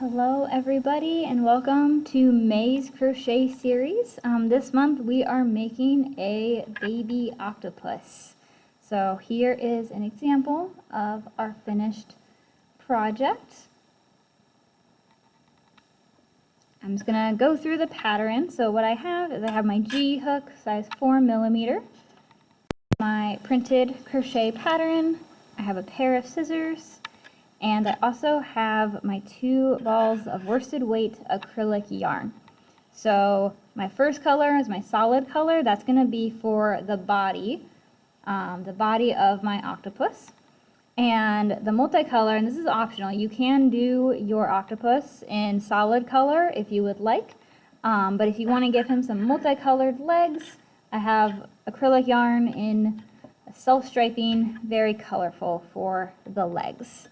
Hello everybody and welcome to May's crochet series. This month we are making a baby octopus. So here is an example of our finished project. I'm just going to go through the pattern. So what I have is I have my G hook size 4mm, my printed crochet pattern, I have a pair of scissors, and I also have my 2 balls of worsted weight acrylic yarn. So my first color is my solid color. That's going to be for the body of my octopus. And the multicolor, and this is optional, you can do your octopus in solid color if you would like. But if you want to give him some multicolored legs, I have acrylic yarn in self-striping, very colorful for the legs.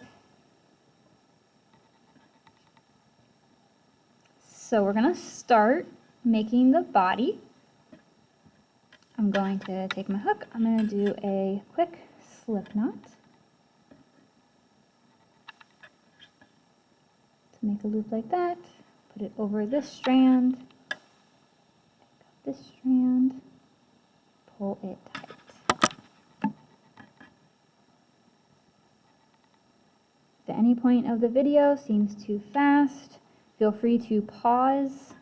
So we're going to start making the body. I'm going to take my hook. I'm going to do a quick slip knot to make a loop like that. Put it over this strand, pull it tight. If at any point of the video seems too fast, feel free to pause.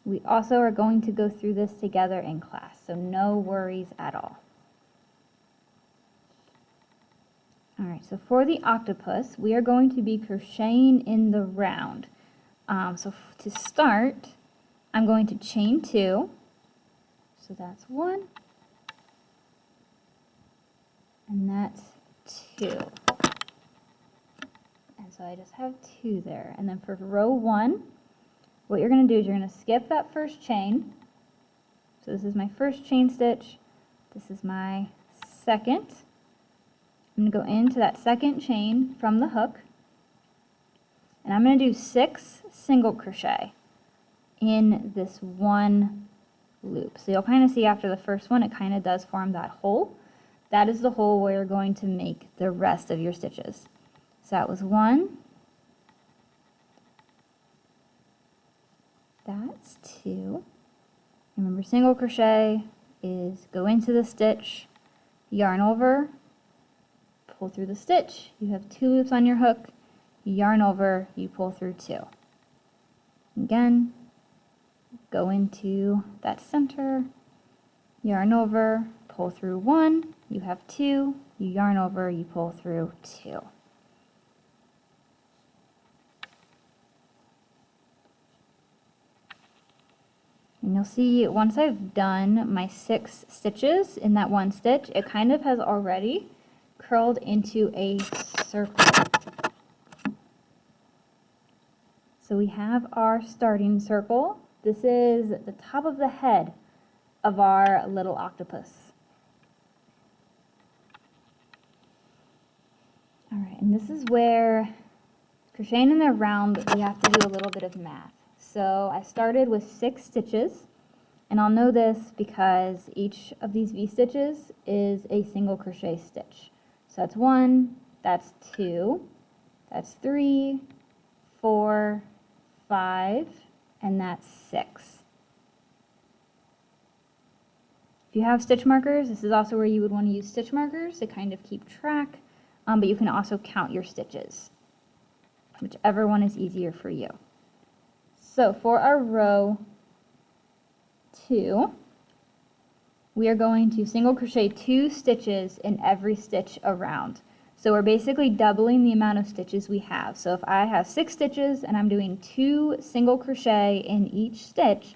We also are going to go through this together in class, so no worries at all. Alright, so for the octopus, we are going to be crocheting in the round. So to start, I'm going to chain 2. So that's 1, and that's 2. And so I just have 2 there. And then for row 1, what you're going to do is you're going to skip that first chain. So this is my first chain stitch. This is my second. I'm going to go into that second chain from the hook. And I'm going to do 6 single crochet in this one loop. So you'll kind of see after the first one, it kind of does form that hole. That is the hole where you're going to make the rest of your stitches. So that was 1. That's 2. Remember, single crochet is go into the stitch, yarn over, pull through the stitch. You have 2 loops on your hook, you yarn over, you pull through 2. Again, go into that center, yarn over, pull through 1, you have 2, you yarn over, you pull through 2. And you'll see once I've done my 6 stitches in that one stitch, it kind of has already curled into a circle. So we have our starting circle. This is the top of the head of our little octopus. Alright, and this is where crocheting in the round, we have to do a little bit of math. So I started with 6 stitches, and I'll know this because each of these V-stitches is a single crochet stitch. So that's 1, that's 2, that's 3, 4, 5, and that's 6. If you have stitch markers, this is also where you would want to use stitch markers to kind of keep track, but you can also count your stitches, whichever one is easier for you. So for our row 2, we are going to single crochet 2 stitches in every stitch around. So we're basically doubling the amount of stitches we have. So if I have 6 stitches and I'm doing 2 single crochet in each stitch,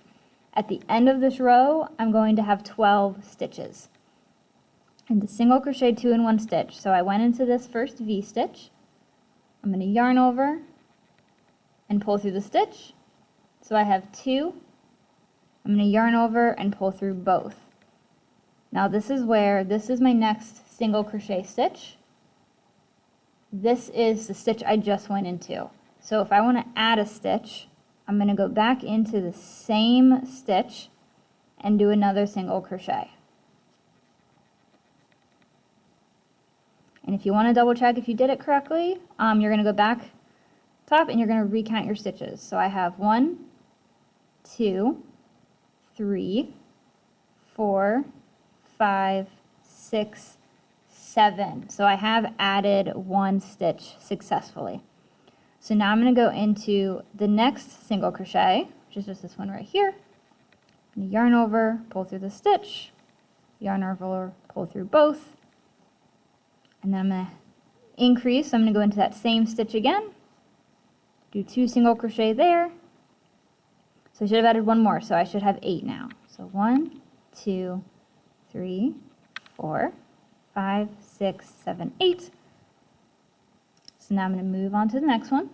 at the end of this row, I'm going to have 12 stitches. And the single crochet 2 in one stitch. So I went into this first V stitch. I'm going to yarn over and pull through the stitch. So I have 2. I'm going to yarn over and pull through both. Now this is my next single crochet stitch. This is the stitch I just went into. So if I want to add a stitch, I'm going to go back into the same stitch and do another single crochet. And if you want to double check if you did it correctly, you're going to go back top, and you're going to recount your stitches. So I have 1, 2, 3, 4, 5, 6, 7. So I have added 1 stitch successfully. So now I'm going to go into the next single crochet, which is just this one right here. Yarn over, pull through the stitch, yarn over, pull through both, and then I'm going to increase. So I'm going to go into that same stitch again, do 2 single crochet there. So I should have added 1 more, so I should have 8 now. So 1, 2, 3, 4, 5, 6, 7, 8. So now I'm going to move on to the next one.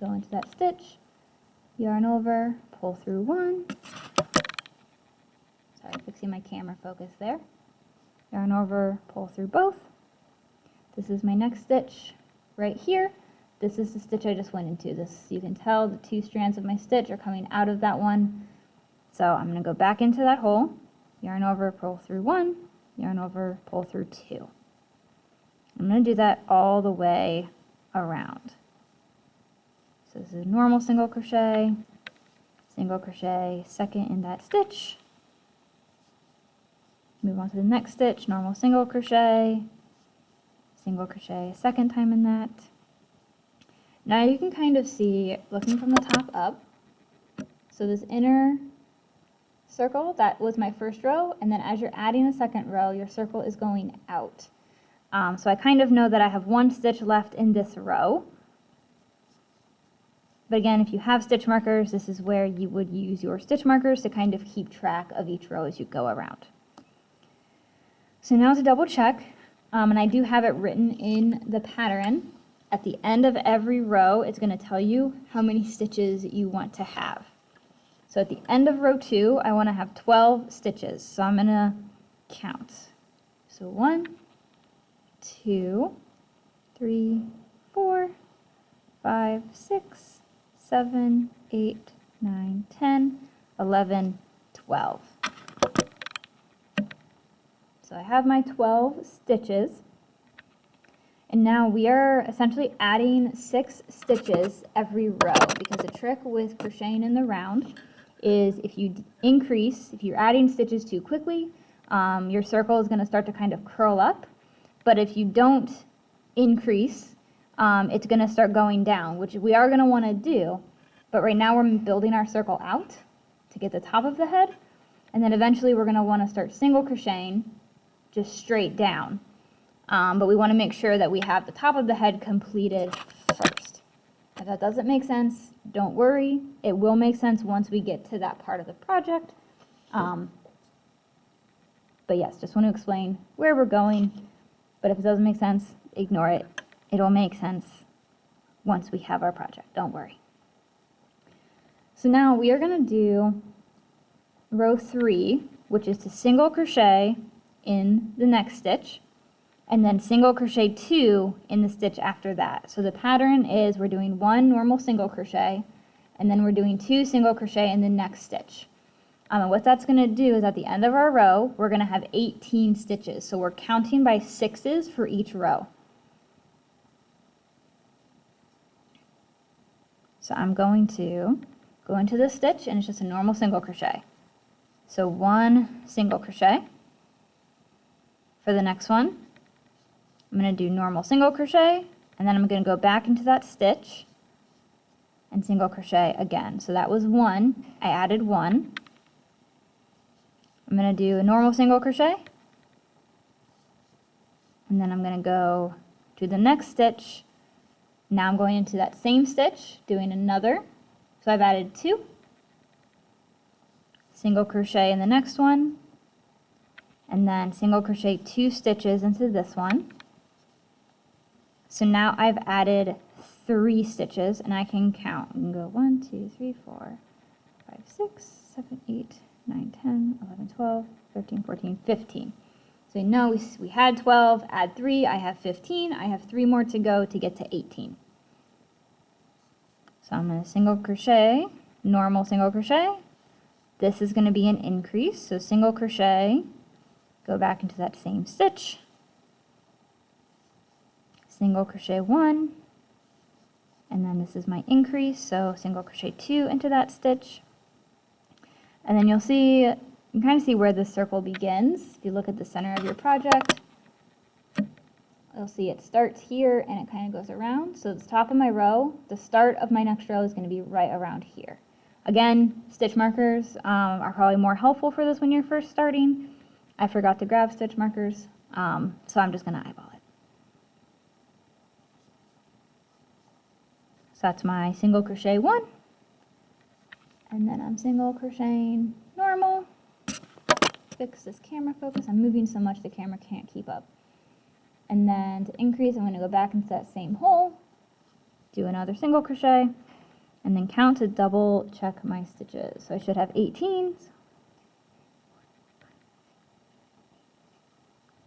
Go into that stitch, yarn over, pull through 1. Sorry, fixing my camera focus there. Yarn over, pull through both. This is my next stitch right here. This is the stitch I just went into. This, you can tell the 2 strands of my stitch are coming out of that one. So I'm going to go back into that hole, yarn over, pull through 1, yarn over, pull through 2. I'm going to do that all the way around. So this is a normal single crochet, second in that stitch. Move on to the next stitch, normal single crochet, second time in that. Now you can kind of see, looking from the top up, so this inner circle, that was my first row, and then as you're adding a second row, your circle is going out. So I kind of know that I have 1 stitch left in this row. But again, if you have stitch markers, this is where you would use your stitch markers to kind of keep track of each row as you go around. So now to double check, and I do have it written in the pattern, at the end of every row, it's going to tell you how many stitches you want to have. So at the end of row 2, I want to have 12 stitches. So I'm going to count. So 1, 2, 3, 4, 5, 6, 7, 8, 9, 10, 11, 12. So I have my 12 stitches. And now we are essentially adding 6 stitches every row, because the trick with crocheting in the round is if you increase, if you're adding stitches too quickly, your circle is going to start to kind of curl up. But if you don't increase, it's going to start going down, which we are going to want to do. But right now we're building our circle out to get the top of the head. And then eventually we're going to want to start single crocheting just straight down. But we want to make sure that we have the top of the head completed first. If that doesn't make sense, don't worry. It will make sense once we get to that part of the project. But yes, just want to explain where we're going. But if it doesn't make sense, ignore it. It'll make sense once we have our project. Don't worry. So now we are going to do row 3, which is to single crochet in the next stitch, and then single crochet 2 in the stitch after that. So the pattern is we're doing 1 normal single crochet, and then we're doing 2 single crochet in the next stitch. And what that's going to do is at the end of our row, we're going to have 18 stitches. So we're counting by 6s for each row. So I'm going to go into this stitch, and it's just a normal single crochet. So 1 single crochet. For the next one, I'm going to do normal single crochet, and then I'm going to go back into that stitch and single crochet again. So that was 1. I added 1. I'm going to do a normal single crochet, and then I'm going to go to the next stitch. Now I'm going into that same stitch, doing another. So I've added 2. Single crochet in the next one, and then single crochet 2 stitches into this one. So now I've added 3 stitches, and I can count. I can go 1, 2, 3, 4, 5, 6, 7, 8, 9, 10, 11, 12, 13, 14, 15. So we know we had 12, add 3, I have 15. I have 3 more to go to get to 18. So I'm going to single crochet, normal single crochet. This is going to be an increase, so single crochet, go back into that same stitch, single crochet 1, and then this is my increase, so single crochet 2 into that stitch. And then you'll see, you can kind of see where the circle begins. If you look at the center of your project, you'll see it starts here and it kind of goes around. So the top of my row, the start of my next row is going to be right around here. Again, stitch markers are probably more helpful for this when you're first starting. I forgot to grab stitch markers, so I'm just going to eyeball it. So that's my single crochet 1, and then I'm single crocheting normal. Fix this camera focus. I'm moving so much the camera can't keep up. And then to increase, I'm going to go back into that same hole, do another single crochet, and then count to double check my stitches. So I should have 18.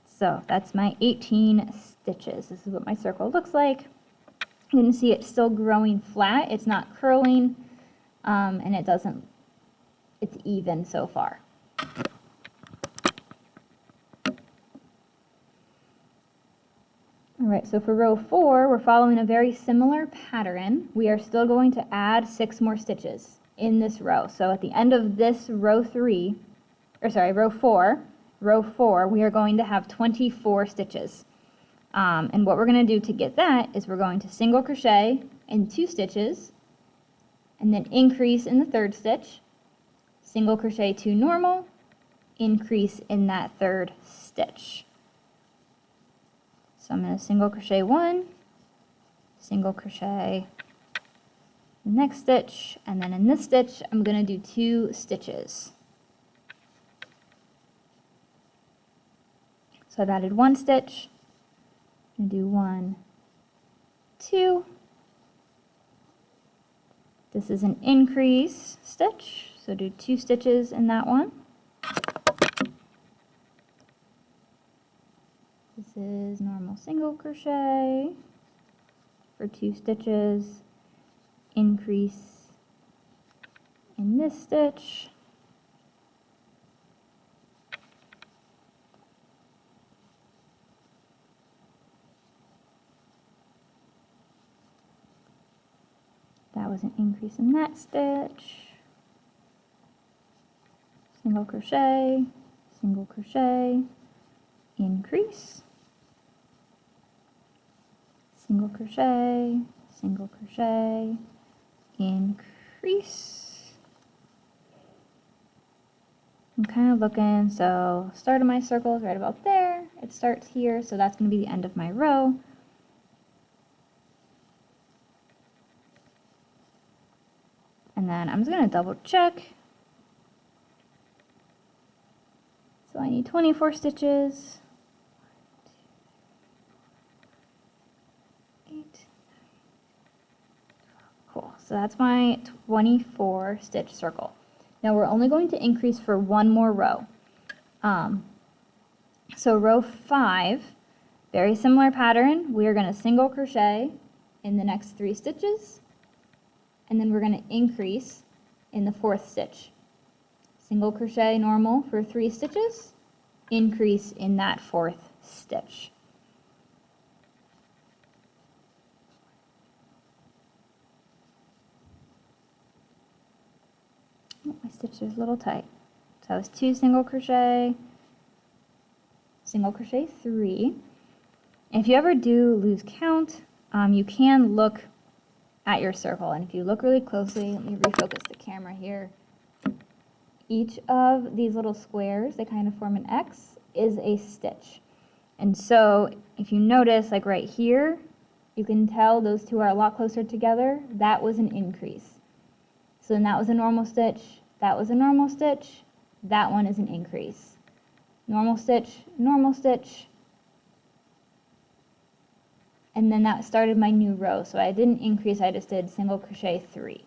So that's my 18 stitches. This is what my circle looks like. You can see it's still growing flat. It's not curling, and it's even so far. All right, so for row 4, we're following a very similar pattern. We are still going to add 6 more stitches in this row. So at the end of this row 4, we are going to have 24 stitches. And what we're going to do to get that is we're going to single crochet in 2 stitches, and then increase in the 3rd stitch, single crochet 2 normal, increase in that 3rd stitch. So I'm going to single crochet 1, single crochet the next stitch, and then in this stitch I'm going to do 2 stitches. So I've added 1 stitch, I'm going to do 1, 2. This is an increase stitch, so do 2 stitches in that one. This is normal single crochet for 2 stitches, increase in this stitch, that was an increase in that stitch, single crochet, increase, single crochet, increase. I'm kind of looking, so start of my circle is right about there. It starts here, so that's going to be the end of my row. And then I'm just going to double check. So I need 24 stitches. 8, 9, 12. Cool. So that's my 24 stitch circle. Now we're only going to increase for 1 more row. So row 5, very similar pattern. We are going to single crochet in the next 3 stitches, and then we're going to increase in the 4th stitch. Single crochet normal for 3 stitches, increase in that 4th stitch. Oh, my stitch is a little tight. So that was 2 single crochet 3. And if you ever do lose count, you can look at your circle, and if you look really closely, let me refocus the camera here. Each of these little squares, they kind of form an X, is a stitch. And so if you notice, like right here, you can tell those two are a lot closer together. That was an increase. So then that was a normal stitch, that was a normal stitch, that one is an increase. Normal stitch, and then that started my new row. So I didn't increase, I just did single crochet 3.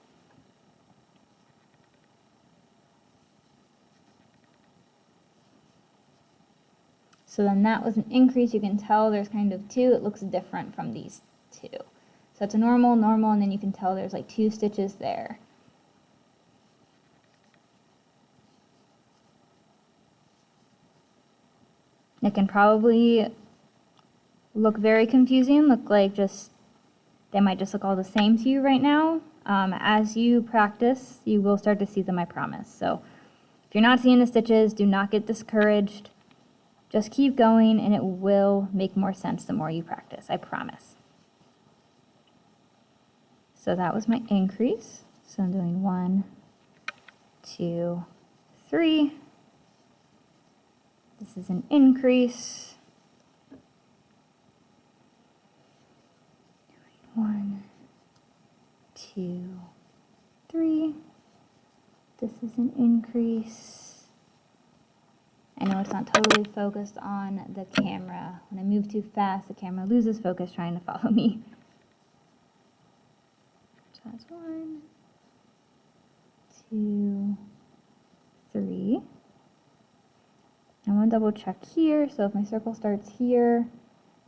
So then that was an increase. You can tell there's kind of 2. It looks different from these 2. So it's a normal, and then you can tell there's like 2 stitches there. It can probably look very confusing, look like just They might just look all the same to you right now. As you practice, you will start to see them, I promise. So if you're not seeing the stitches, do not get discouraged. Just keep going and it will make more sense the more you practice, I promise. So that was my increase. So I'm doing 1, 2, 3. This is an increase. 1, 2, 3. This is an increase. I know it's not totally focused on the camera. When I move too fast, the camera loses focus trying to follow me. So that's 1, 2, 3. I want to double check here. So if my circle starts here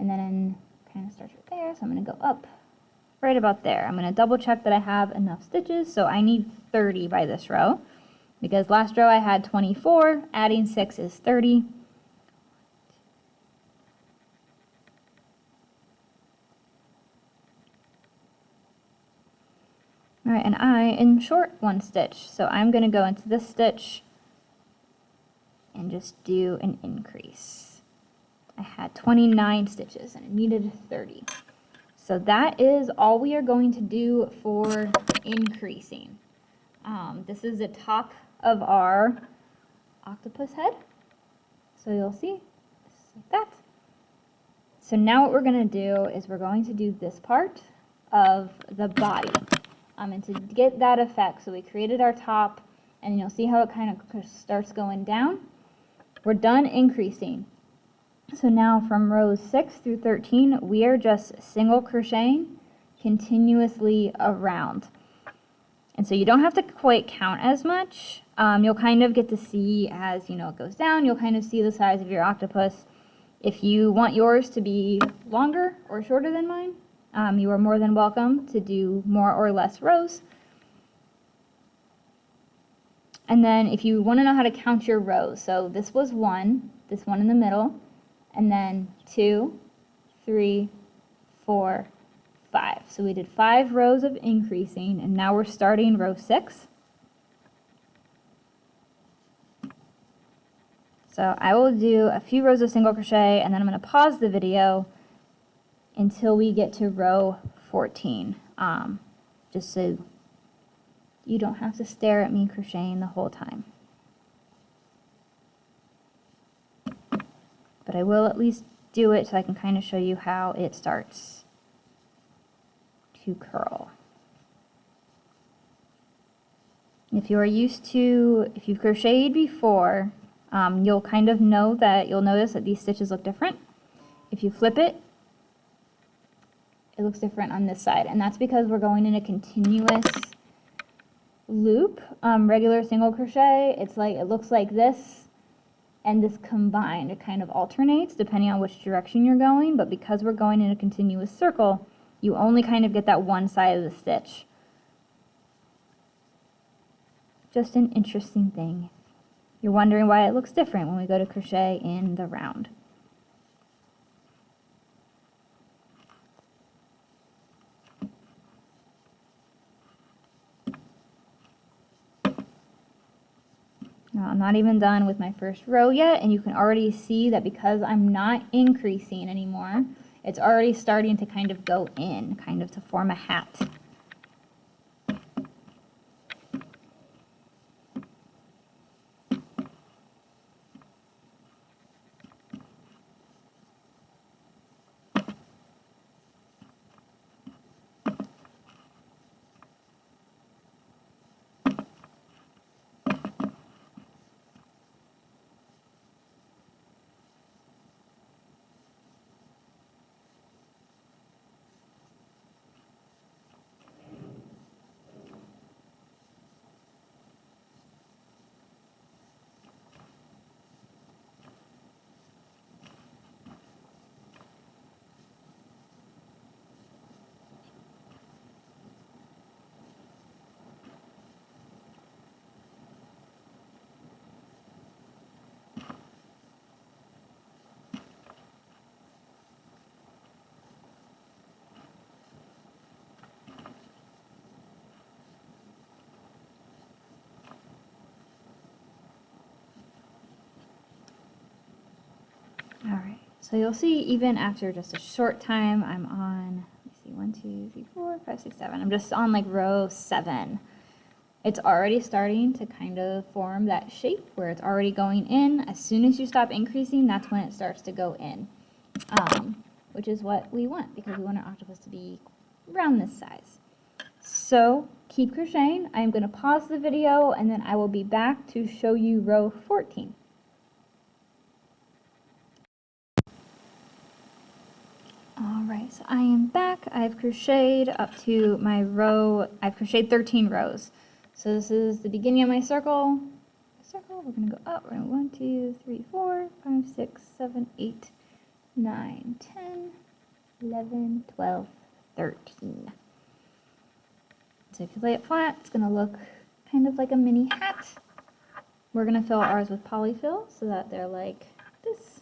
and then kind of starts right there, so I'm going to go up right about there. I'm going to double check that I have enough stitches. So I need 30 by this row because last row I had 24. Adding 6 is 30. All right, and I am short 1 stitch, so I'm going to go into this stitch and just do an increase. I had 29 stitches and I needed 30. So that is all we are going to do for increasing. This is the top of our octopus head. So you'll see, just like that. So now what we're going to do is we're going to do this part of the body. And to get that effect, so we created our top, and you'll see how it kind of starts going down. We're done increasing. So now from rows 6 through 13, we are just single crocheting continuously around. And so you don't have to quite count as much. You'll kind of get to see as, it goes down, you'll kind of see the size of your octopus. If you want yours to be longer or shorter than mine, you are more than welcome to do more or less rows. And then if you want to know how to count your rows, so this was 1, this one in the middle, and then 2, 3, 4, 5. So we did 5 rows of increasing, and now we're starting row 6. So I will do a few rows of single crochet, and then I'm going to pause the video until we get to row 14, just so you don't have to stare at me crocheting the whole time. But I will at least do it so I can kind of show you how it starts to curl. If you've crocheted before, you'll kind of know that you'll notice that these stitches look different. If you flip it, it looks different on this side, and that's because we're going in a continuous loop. Regular single crochet, it looks like this and this combined. It kind of alternates depending on which direction you're going, but because we're going in a continuous circle, you only kind of get that one side of the stitch. Just an interesting thing. You're wondering why it looks different when we go to crochet in the round. Now, I'm not even done with my first row yet, and you can already see that because I'm not increasing anymore, it's already starting to kind of go in, kind of to form a hat. So you'll see even after just a short time, I'm on, let me see, 1, 2, 3, 4, 5, 6, 7. I'm just on like row 7. It's already starting to kind of form that shape where it's already going in. As soon as you stop increasing, that's when it starts to go in, which is what we want because we want our octopus to be around this size. So keep crocheting. I'm going to pause the video and then I will be back to show you row 14. Alright, so I am back. I've crocheted up to my row, I've crocheted 13 rows. So this is the beginning of my circle. We're going to go up. We're going to 1, 2, 3, 4, 5, 6, 7, 8, 9, 10, 11, 12, 13. So if you lay it flat, it's going to look kind of like a mini hat. We're going to fill ours with polyfill so that they're like this.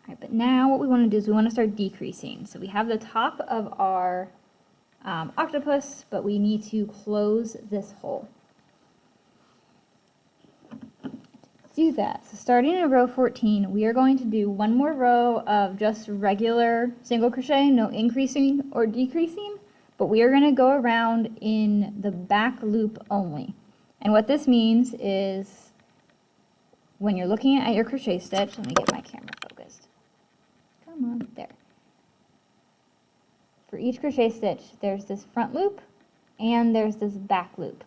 Alright, but now what we want to do is we want to start decreasing. So we have the top of our octopus, but we need to close this hole. To do that, so starting in row 14, we are going to do one more row of just regular single crochet, no increasing or decreasing, but we are going to go around in the back loop only. And what this means is when you're looking at your crochet stitch, let me get my camera focused. Come on, there. For each crochet stitch, there's this front loop and there's this back loop.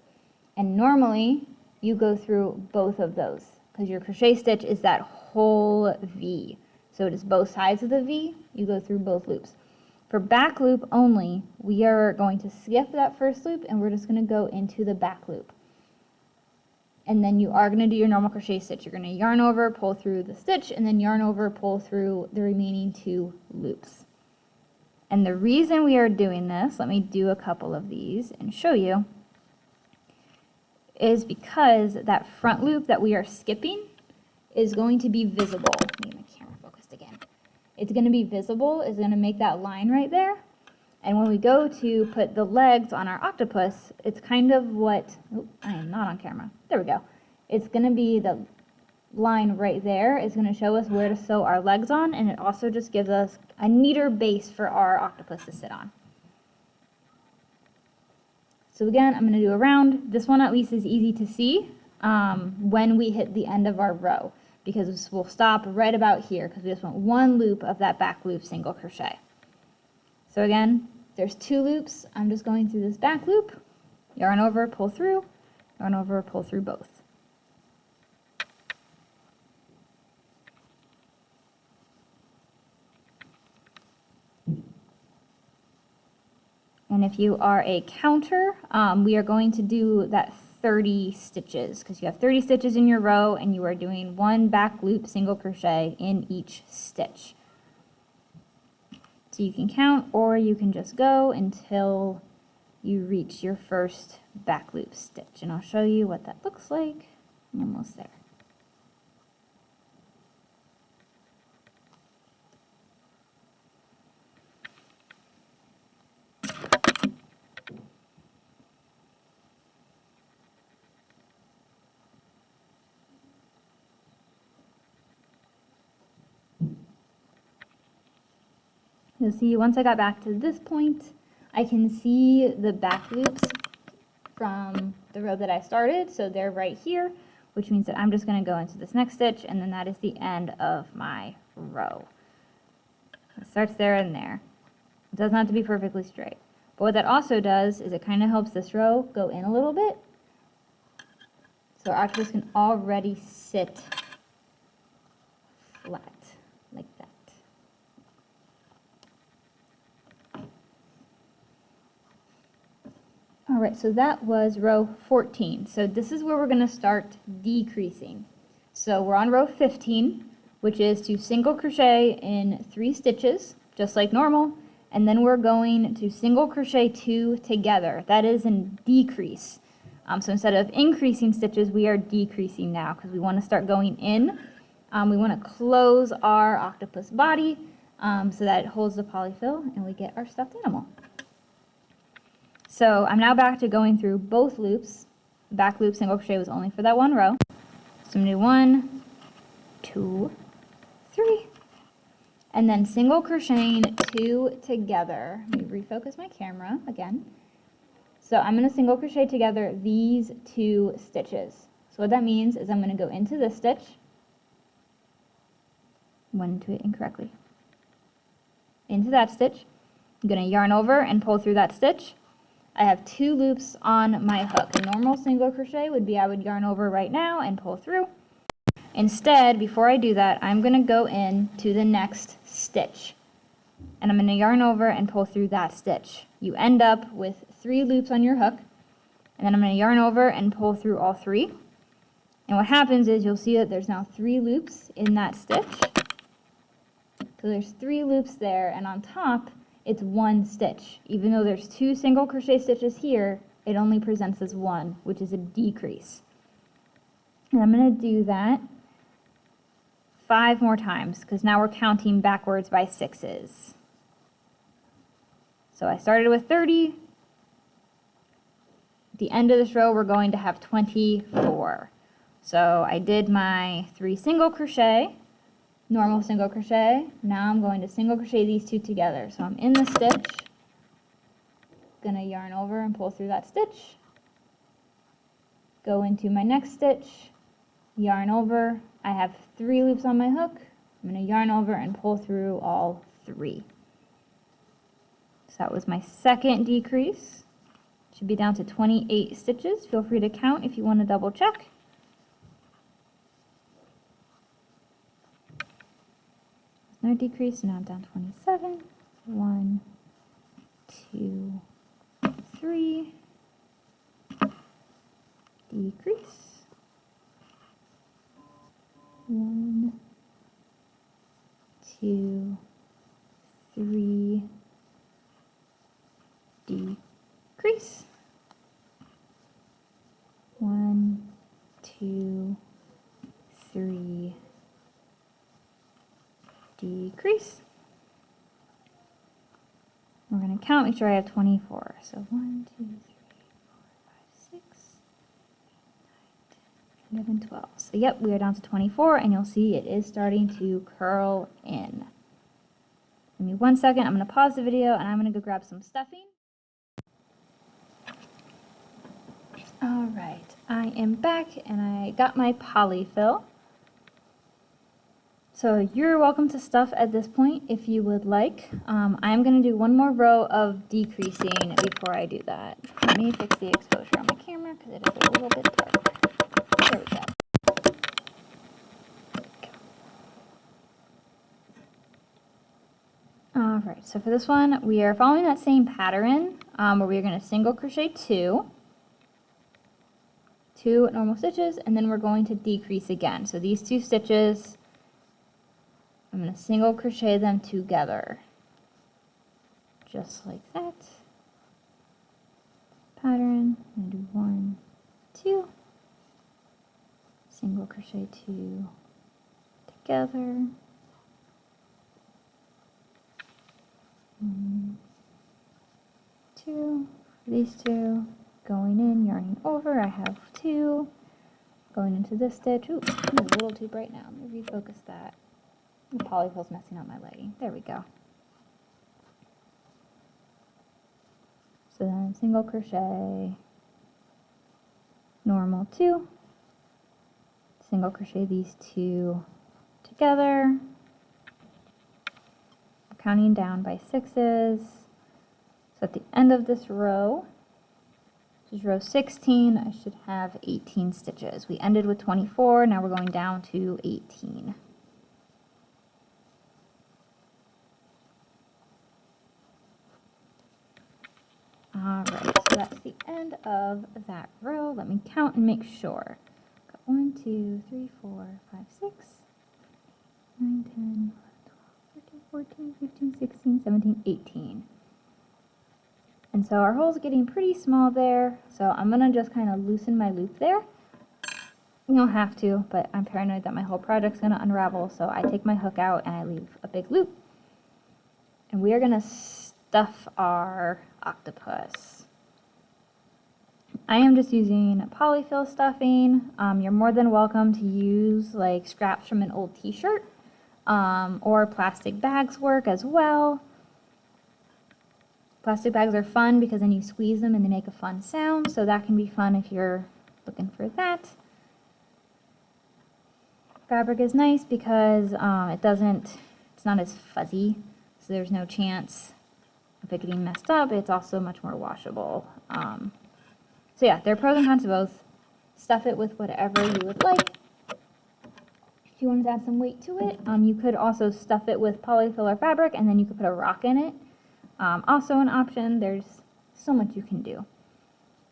And normally, you go through both of those because your crochet stitch is that whole V. So it is both sides of the V, you go through both loops. For back loop only, we are going to skip that first loop and we're just going to go into the back loop. And then you are going to do your normal crochet stitch. You're going to yarn over, pull through the stitch, and then yarn over, pull through the remaining 2 loops. And the reason we are doing this, let me do a couple of these and show you, is because that front loop that we are skipping is going to be visible. Let me get my camera focused again. It's going to be visible, it's going to make that line right there. And when we go to put the legs on our octopus, it's kind of what, oh, I am not on camera. There we go. It's going to be the line right there is going to show us where to sew our legs on, and it also just gives us a neater base for our octopus to sit on. So again, I'm going to do a round. This one at least is easy to see when we hit the end of our row, because we'll stop right about here because we just want one loop of that back loop single crochet. So again, there's 2 loops. I'm just going through this back loop, yarn over, pull through, yarn over, pull through both. And if you are a counter, we are going to do that 30 stitches because you have 30 stitches in your row and you are doing 1 back loop single crochet in each stitch. So you can count or you can just go until you reach your first back loop stitch. And I'll show you what that looks like. I'm almost there. You'll see once I got back to this point, I can see the back loops from the row that I started, so they're right here, which means that I'm just going to go into this next stitch, and then that is the end of my row. It starts there and there. It doesn't have to be perfectly straight. But what that also does is it kind of helps this row go in a little bit, so our octopus can already sit flat like that. Alright, so that was row 14. So this is where we're going to start decreasing. So we're on row 15, which is to single crochet in 3 stitches, just like normal, and then we're going to single crochet 2 together. That is in decrease. So instead of increasing stitches, we are decreasing now because we want to start going in. We want to close our octopus body so that it holds the polyfill and we get our stuffed animal. So I'm now back to going through both loops. Back loop single crochet was only for that 1 row. So I'm going to do 1, 2, 3. And then single crocheting 2 together. Let me refocus my camera again. So I'm going to single crochet together these 2 stitches. So what that means is I'm going to go into this stitch, went into it incorrectly, into that stitch. I'm going to yarn over and pull through that stitch. I have 2 loops on my hook. A normal single crochet would be I would yarn over right now and pull through. Instead, before I do that, I'm going to go in to the next stitch. And I'm going to yarn over and pull through that stitch. You end up with 3 loops on your hook. And then I'm going to yarn over and pull through all 3. And what happens is you'll see that there's now 3 loops in that stitch. So there's 3 loops there, and on top, it's 1 stitch. Even though there's 2 single crochet stitches here, it only presents as 1, which is a decrease. And I'm going to do that 5 more times, because now we're counting backwards by 6s. So I started with 30. At the end of this row, we're going to have 24. So I did my 3 single crochet, normal single crochet. Now I'm going to single crochet these 2 together. So I'm in the stitch, gonna yarn over and pull through that stitch, go into my next stitch, yarn over. I have 3 loops on my hook. I'm gonna yarn over and pull through all 3. So that was my second decrease. Should be down to 28 stitches. Feel free to count if you want to double check. Another decrease, now I'm down 27. 1, 2, 3. Decrease. 1, 2, 3. Decrease. 1, 2, 3. Decrease. We're going to count, make sure I have 24. So 1, 2, 3, 4, 5, 6, 8, 9, 10, 11, 12. So yep, we are down to 24, and you'll see it is starting to curl in. Give me 1 second, I'm going to pause the video, and I'm going to go grab some stuffing. Alright, I am back, and I got my polyfill. So you're welcome to stuff at this point if you would like. I'm going to do 1 more row of decreasing before I do that. Let me fix the exposure on my camera because it is a little bit dark. There we go. Alright, so for this one, we are following that same pattern where we're going to single crochet 2 normal stitches, and then we're going to decrease again. So these 2 stitches, I'm going to single crochet them together, just like that. Pattern, I'm going to do 1, 2, single crochet 2 together. 1, 2, these 2, going in, yarning over. I have 2, going into this stitch. Ooh, it's a little too bright now. Let me refocus that. The polyfill's messing up my lighting. There we go. So then single crochet, normal 2, single crochet these 2 together. I'm counting down by 6s. So at the end of this row, this is row 16, I should have 18 stitches. We ended with 24, now we're going down to 18. Alright, so that's the end of that row. Let me count and make sure. Got 1, 2, 3, 4, 5, 6, 9, 10, 12, 13, 14, 15, 16, 17, 18. And so our hole's getting pretty small there, so I'm going to just kind of loosen my loop there. You don't have to, but I'm paranoid that my whole project's going to unravel, so I take my hook out and I leave a big loop. And we are going to stuff our octopus. I am just using polyfill stuffing. You're more than welcome to use like scraps from an old t-shirt, or plastic bags work as well. Plastic bags are fun because then you squeeze them and they make a fun sound, so that can be fun if you're looking for that. Fabric is nice because it's not as fuzzy, so there's no chance of it getting messed up. It's also much more washable. So yeah, there are pros and cons to both. Stuff it with whatever you would like. If you wanted to add some weight to it, you could also stuff it with polyfill or fabric, and then you could put a rock in it. Also an option. There's so much you can do.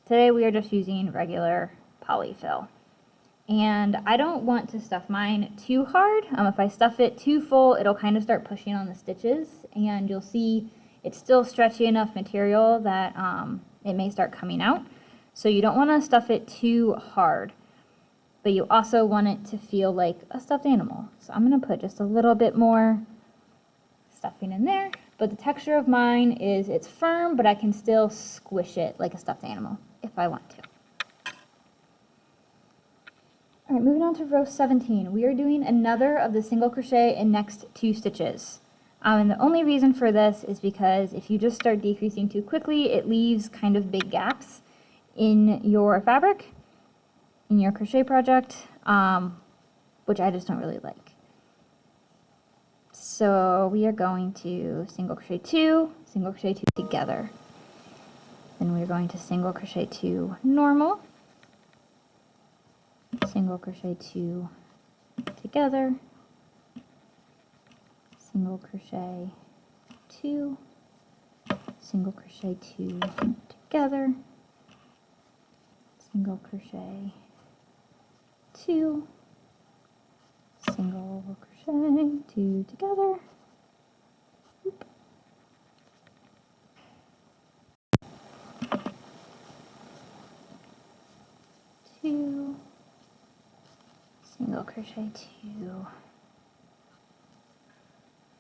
Today we are just using regular polyfill. And I don't want to stuff mine too hard. If I stuff it too full, it'll kind of start pushing on the stitches, and you'll see it's still stretchy enough material that it may start coming out. So you don't want to stuff it too hard, but you also want it to feel like a stuffed animal. So I'm going to put just a little bit more stuffing in there, but the texture of mine is it's firm, but I can still squish it like a stuffed animal if I want to. All right, moving on to row 17. We are doing another of the single crochet in next 2 stitches. And the only reason for this is because if you just start decreasing too quickly, it leaves kind of big gaps in your fabric, in your crochet project, which I just don't really like. So we are going to single crochet 2 together. Then we're going to single crochet 2 normal, single crochet 2 together, single crochet 2, single crochet 2 together, single crochet 2, single crochet 2 together. Oop. Two, single crochet 2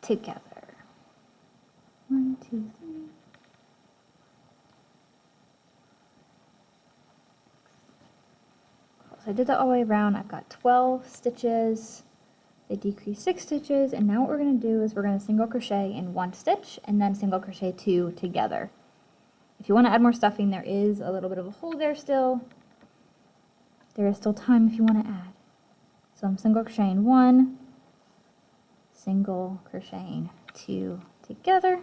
together. 1, 2, 3. So I did that all the way around. I've got 12 stitches. They decrease 6 stitches, and now what we're going to do is we're going to single crochet in 1 stitch and then single crochet 2 together. If you want to add more stuffing, there is a little bit of a hole there still. There is still time if you want to add. So I'm single crocheting 1, single crocheting 2 together,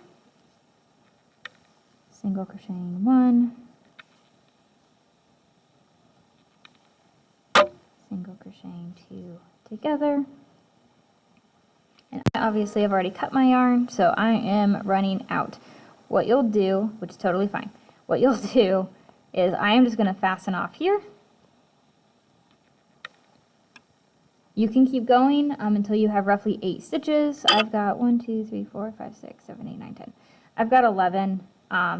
single crocheting 1, single crocheting 2 together. And I obviously have already cut my yarn, so I am running out. What you'll do, which is totally fine, what you'll do is I am just going to fasten off here. You can keep going until you have roughly 8 stitches. I've got 1, 2, 3, 4, 5, 6, 7, 8, 9, 10. I've got 11,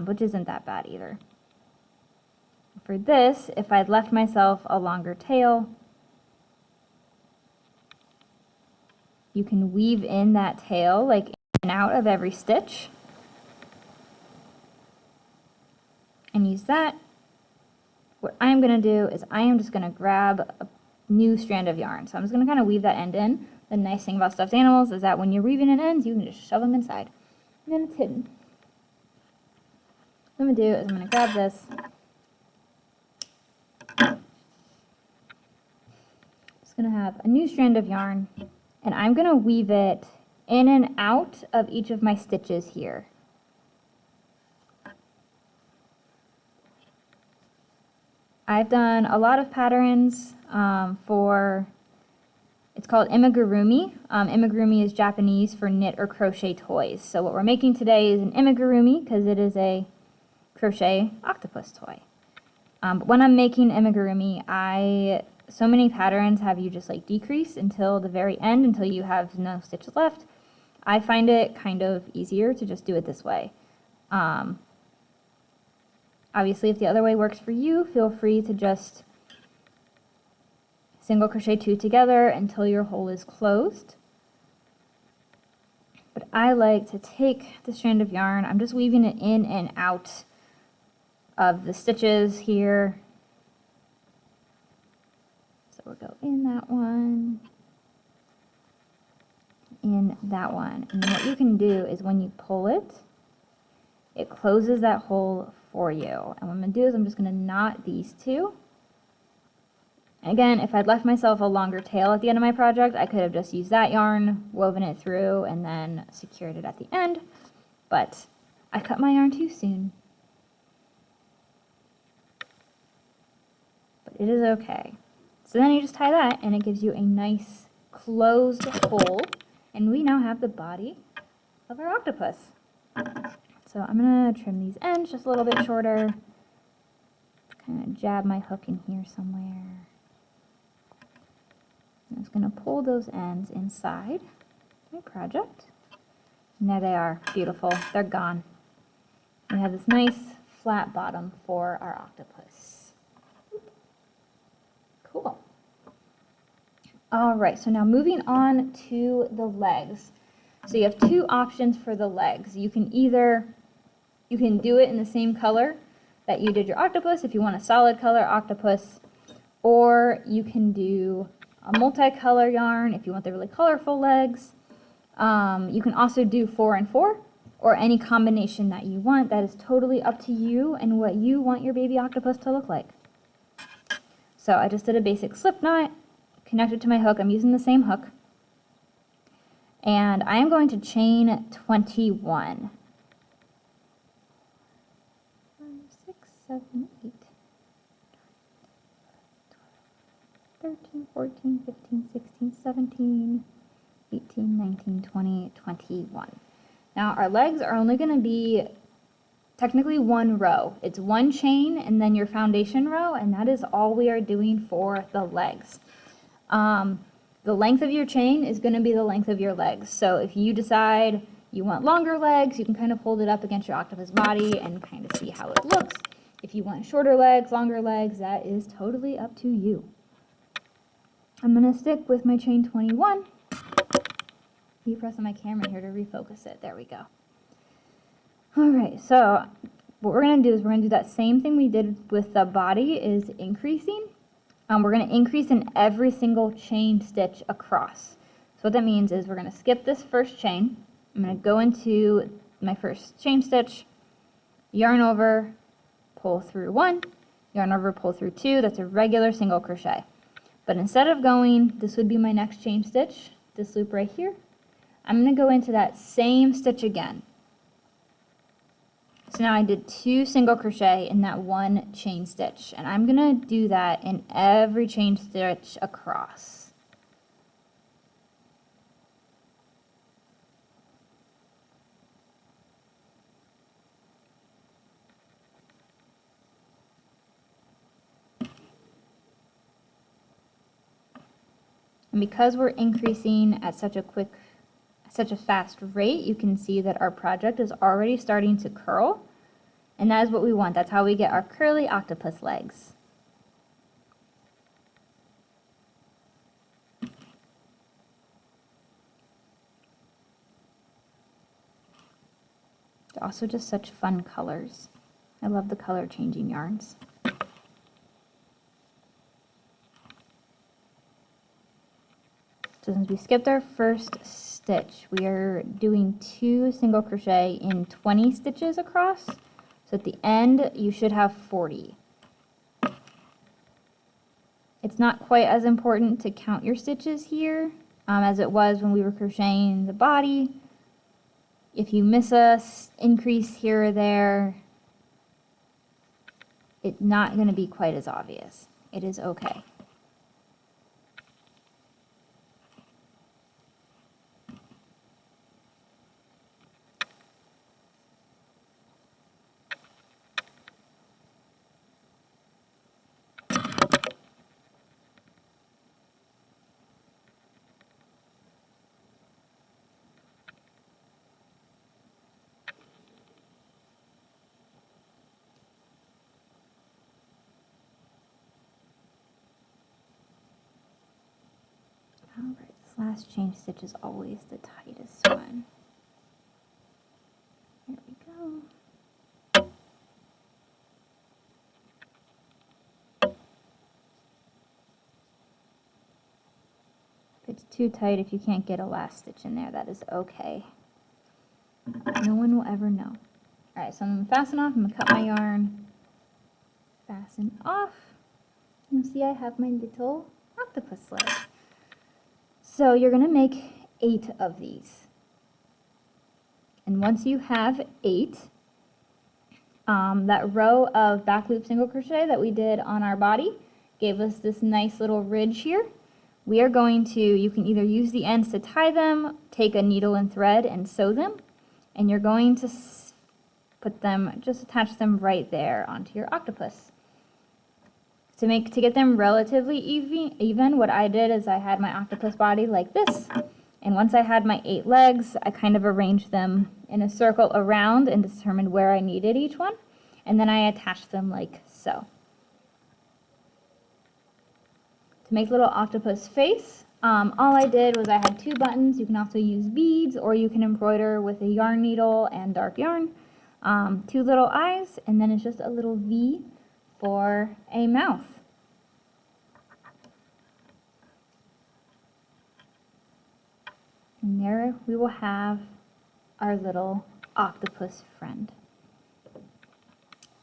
which isn't that bad either. For this, if I'd left myself a longer tail, you can weave in that tail like in and out of every stitch and use that. What I'm going to do is I am just going to grab a new strand of yarn. So I'm just going to kind of weave that end in. The nice thing about stuffed animals is that when you're weaving in ends, you can just shove them inside. And then it's hidden. What I'm going to do is I'm going to grab this. Just going to have a new strand of yarn, and I'm going to weave it in and out of each of my stitches here. I've done a lot of patterns for, it's called imigurumi. Imigurumi is Japanese for knit or crochet toys. So what we're making today is an imigurumi because it is a crochet octopus toy. But when I'm making imigurumi, so many patterns have you just like decrease until the very end, until you have no stitches left. I find it kind of easier to just do it this way. Obviously, if the other way works for you, feel free to just single crochet 2 together until your hole is closed. But I like to take the strand of yarn, I'm just weaving it in and out of the stitches here, we'll go in that one, in that one. And then what you can do is when you pull it, it closes that hole for you. And what I'm going to do is I'm just going to knot these two. And again, if I'd left myself a longer tail at the end of my project, I could have just used that yarn, woven it through, and then secured it at the end. But I cut my yarn too soon. But it is okay. So then you just tie that, and it gives you a nice closed hole. And we now have the body of our octopus. So I'm going to trim these ends just a little bit shorter. Kind of jab my hook in here somewhere. I'm just going to pull those ends inside my project. And there they are. Beautiful. They're gone. We have this nice flat bottom for our octopus. Cool. All right, so now moving on to the legs. So you have two options for the legs. You can do it in the same color that you did your octopus if you want a solid color octopus, or you can do a multicolor yarn if you want the really colorful legs. You can also do 4 and 4 or any combination that you want. That is totally up to you and what you want your baby octopus to look like. So I just did a basic slip knot, connected to my hook. I'm using the same hook. And I am going to chain 21. 5, 6, 7, 8, 13, 14, 15, 16, 17, 18, 19, 20, 21. Now our legs are only going to be technically one row. It's one chain and then your foundation row, and that is all we are doing for the legs. The length of your chain is going to be the length of your legs. So if you decide you want longer legs, you can kind of hold it up against your octopus body and kind of see how it looks. If you want shorter legs, longer legs, that is totally up to you. I'm going to stick with my chain 21. Keep pressing my camera here to refocus it. There we go. All right, so what we're going to do is we're going to do that same thing we did with the body, is increasing. We're going to increase in every single chain stitch across. So what that means is we're going to skip this first chain. I'm going to go into my first chain stitch, yarn over, pull through 1, yarn over, pull through 2. That's a regular single crochet. But instead of going, this would be my next chain stitch, this loop right here, I'm going to go into that same stitch again. So now I did 2 single crochet in that one chain stitch, and I'm going to do that in every chain stitch across. And because we're increasing at such a fast rate, you can see that our project is already starting to curl. And that is what we want. That's how we get our curly octopus legs. They're also just such fun colors. I love the color changing yarns. So since we skipped our first stitch, we are doing 2 single crochet in 20 stitches across. So at the end, you should have 40. It's not quite as important to count your stitches here as it was when we were crocheting the body. If you miss a increase here or there, it's not going to be quite as obvious. It is okay. Alright, this last chain stitch is always the tightest one. There we go. it's too tight, if you can't get a last stitch in there, that is okay. No one will ever know. Alright, so I'm going to fasten off. I'm going to cut my yarn. Fasten off. You see I have my little octopus leg. So you're going to make 8 of these. And once you have 8, that row of back loop single crochet that we did on our body gave us this nice little ridge here. We are going to, you can either use the ends to tie them, take a needle and thread and sew them, and you're going to put them, just attach them right there onto your octopus. To get them relatively even, what I did is I had my octopus body like this, and once I had my 8 legs, I kind of arranged them in a circle around and determined where I needed each one, and then I attached them like so. To make little octopus face, all I did was I had 2 buttons. You can also use beads, or you can embroider with a yarn needle and dark yarn. 2 little eyes, and then it's just a little V for a mouth. And there we will have our little octopus friend.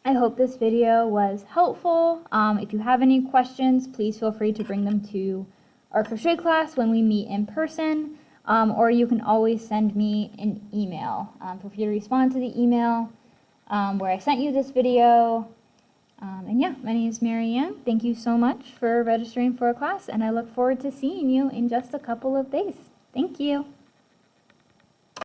I hope this video was helpful. If you have any questions, please feel free to bring them to our crochet class when we meet in person, or you can always send me an email. Feel free to respond to the email where I sent you this video. And yeah, my name is Marianne. Thank you so much for registering for a class, and I look forward to seeing you in just a couple of days. Thank you.